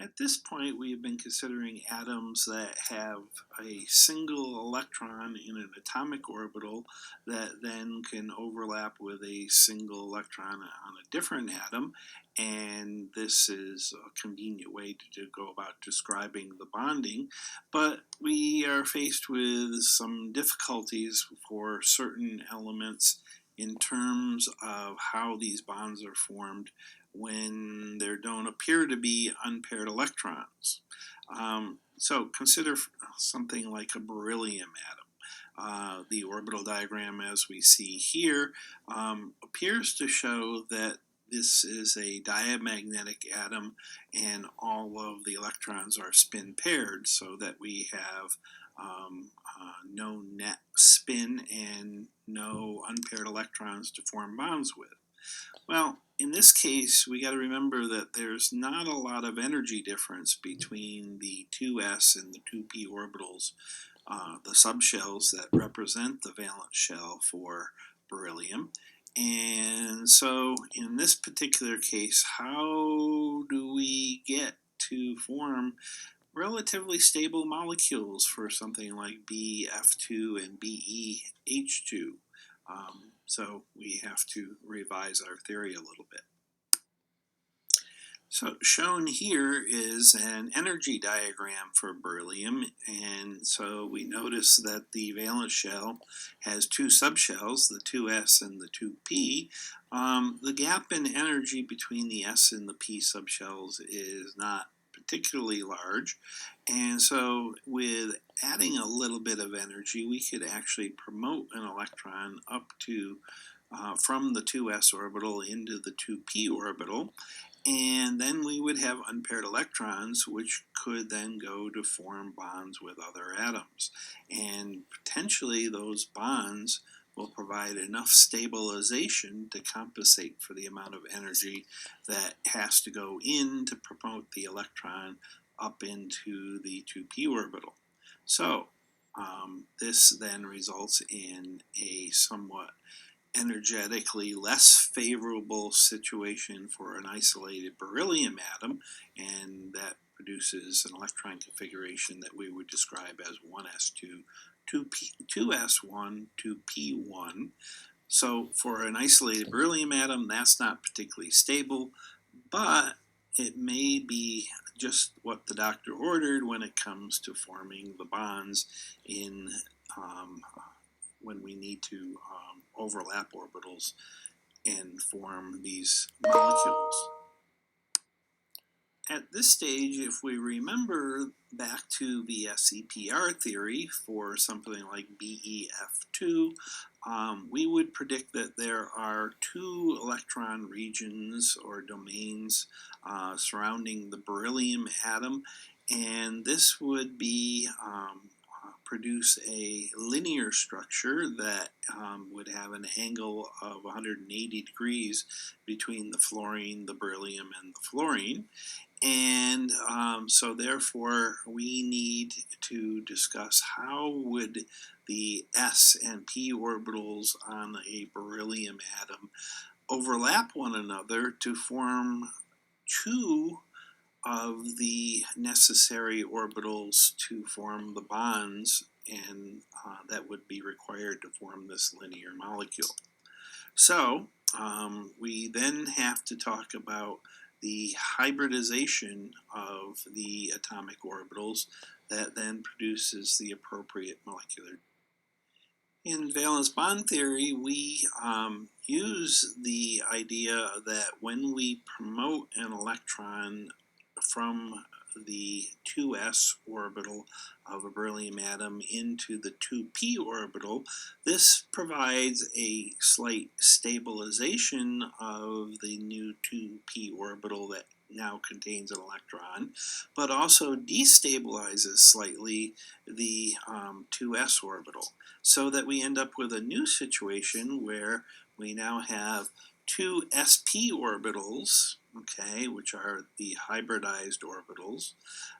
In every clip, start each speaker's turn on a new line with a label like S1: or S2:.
S1: At this point, we have been considering atoms that have a single electron in an atomic orbital that then can overlap with a single electron on a different atom. And this is a convenient way to go about describing the bonding. But we are faced with some difficulties for certain elements in terms of how these bonds are formed when there don't appear to be unpaired electrons. So consider something like a beryllium atom. The orbital diagram, as we see here, appears to show that this is a diamagnetic atom and all of the electrons are spin paired, so that we have no net spin and no unpaired electrons to form bonds with. Well, in this case, we got to remember that there's not a lot of energy difference between the 2s and the 2p orbitals, the subshells that represent the valence shell for beryllium. And so in this particular case, how do we get to form relatively stable molecules for something like BF2 and BEH2? So we have to revise our theory a little bit. So shown here is an energy diagram for beryllium, and so we notice that the valence shell has two subshells, the 2s and the 2p. The gap in energy between the s and the p subshells is not particularly large, and so with adding a little bit of energy, we could actually promote an electron up to from the 2s orbital into the 2p orbital, and then we would have unpaired electrons, which could then go to form bonds with other atoms. And potentially those bonds will provide enough stabilization to compensate for the amount of energy that has to go in to promote the electron up into the 2p orbital. So this then results in a somewhat energetically less favorable situation for an isolated beryllium atom, and that produces an electron configuration that we would describe as 1s2, 2s1, 2p1. So for an isolated beryllium atom, that's not particularly stable, but it may be just what the doctor ordered when it comes to forming the bonds in when we need to overlap orbitals and form these molecules. At this stage, if we remember back to the SEPR theory for something like BEF2, we would predict that there are two electron regions or domains surrounding the beryllium atom, and this would be produce a linear structure that would have an angle of 180 degrees between the fluorine, the beryllium, and the fluorine. And so therefore we need to discuss how would the s and p orbitals on a beryllium atom overlap one another to form two of the necessary orbitals to form the bonds, and that would be required to form this linear molecule. So we then have to talk about the hybridization of the atomic orbitals that then produces the appropriate molecular. In valence bond theory, we use the idea that when we promote an electron from the 2s orbital of a beryllium atom into the 2p orbital, this provides a slight stabilization of the new 2p orbital that now contains an electron, but also destabilizes slightly the 2s orbital, so that we end up with a new situation where we now have two sp orbitals, okay, which are the hybridized orbitals,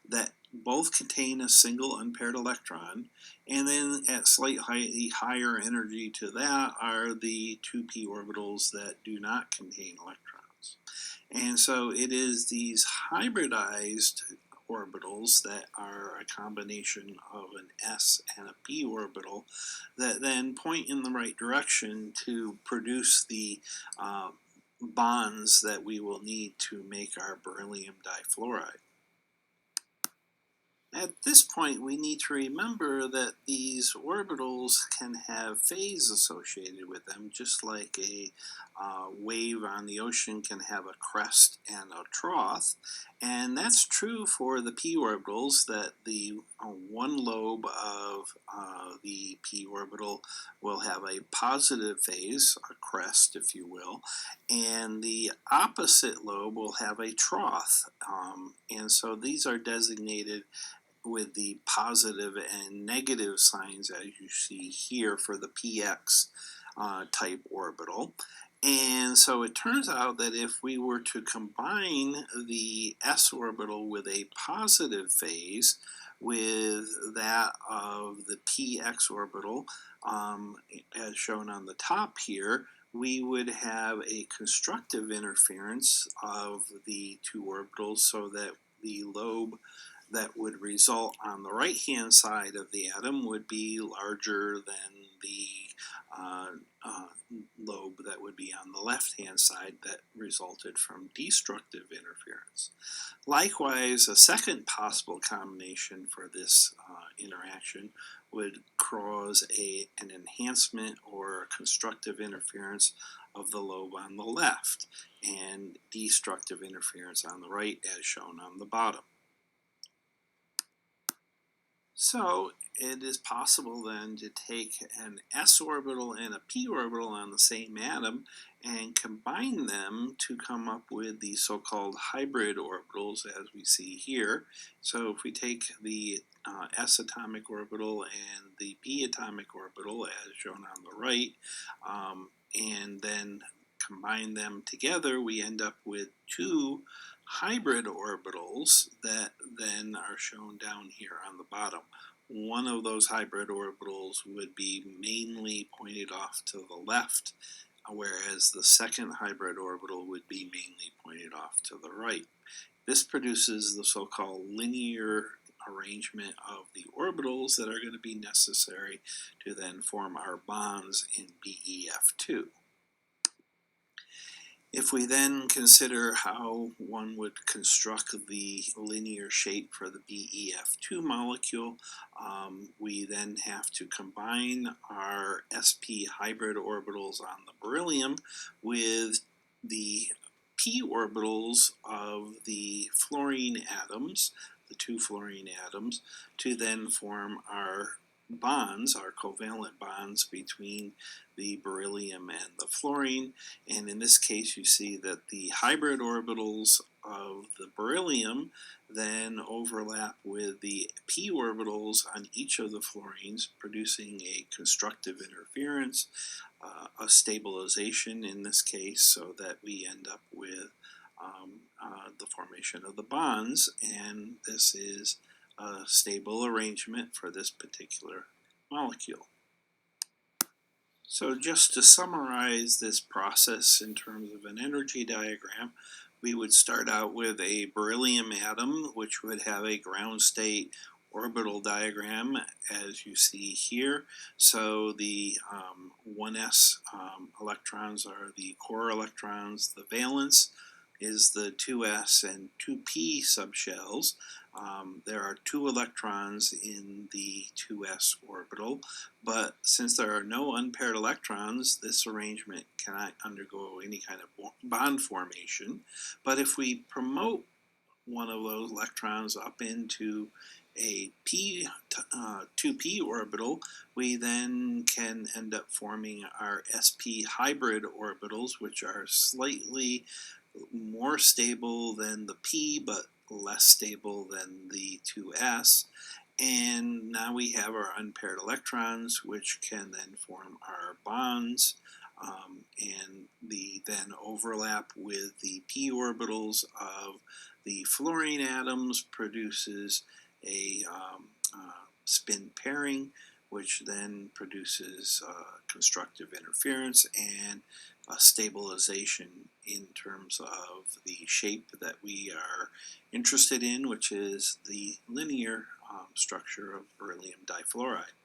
S1: that both contain a single unpaired electron, and then at slightly higher energy to that are the 2p orbitals that do not contain electrons. And so it is these hybridized orbitals that are a combination of an s and a p orbital that then point in the right direction to produce the uh, bonds that we will need to make our beryllium difluoride. At this point, we need to remember that these orbitals can have phase associated with them, just like a wave on the ocean can have a crest and a trough. And that's true for the p orbitals, that the one lobe of the p orbital will have a positive phase, a crest, if you will, and the opposite lobe will have a trough. And so these are designated with the positive and negative signs, as you see here for the px type orbital. And so it turns out that if we were to combine the s orbital with a positive phase with that of the px orbital, as shown on the top here, we would have a constructive interference of the two orbitals, so that the lobe that would result on the right-hand side of the atom would be larger than the uh, uh, lobe that would be on the left-hand side that resulted from destructive interference. Likewise, a second possible combination for this interaction would cause an enhancement or constructive interference of the lobe on the left and destructive interference on the right, as shown on the bottom. So it is possible then to take an s orbital and a p orbital on the same atom and combine them to come up with the so-called hybrid orbitals, as we see here. So if we take the s atomic orbital and the p atomic orbital, as shown on the right, and then combine them together, we end up with two hybrid orbitals that then are shown down here on the bottom. One of those hybrid orbitals would be mainly pointed off to the left, whereas the second hybrid orbital would be mainly pointed off to the right. This produces the so-called linear arrangement of the orbitals that are going to be necessary to then form our bonds in BeF2. If we then consider how one would construct the linear shape for the BeF2 molecule, we then have to combine our sp hybrid orbitals on the beryllium with the p orbitals of the fluorine atoms, the two fluorine atoms, to then form our bonds, our covalent bonds between the beryllium and the fluorine. And in this case, you see that the hybrid orbitals of the beryllium then overlap with the p orbitals on each of the fluorines, producing a constructive interference, a stabilization in this case, so that we end up with the formation of the bonds, and this is a stable arrangement for this particular molecule. So just to summarize this process in terms of an energy diagram, we would start out with a beryllium atom, which would have a ground state orbital diagram, as you see here. So the 1s electrons are the core electrons. The valence is the 2s and 2p subshells. There are 2 electrons in the 2s orbital, but since there are no unpaired electrons, this arrangement cannot undergo any kind of bond formation. But if we promote one of those electrons up into a 2p orbital, we then can end up forming our sp hybrid orbitals, which are slightly more stable than the p, but less stable than the 2s. And now we have our unpaired electrons, which can then form our bonds, and the then overlap with the p orbitals of the fluorine atoms produces a spin pairing, which then produces constructive interference and stabilization in terms of the shape that we are interested in, which is the linear structure of beryllium difluoride.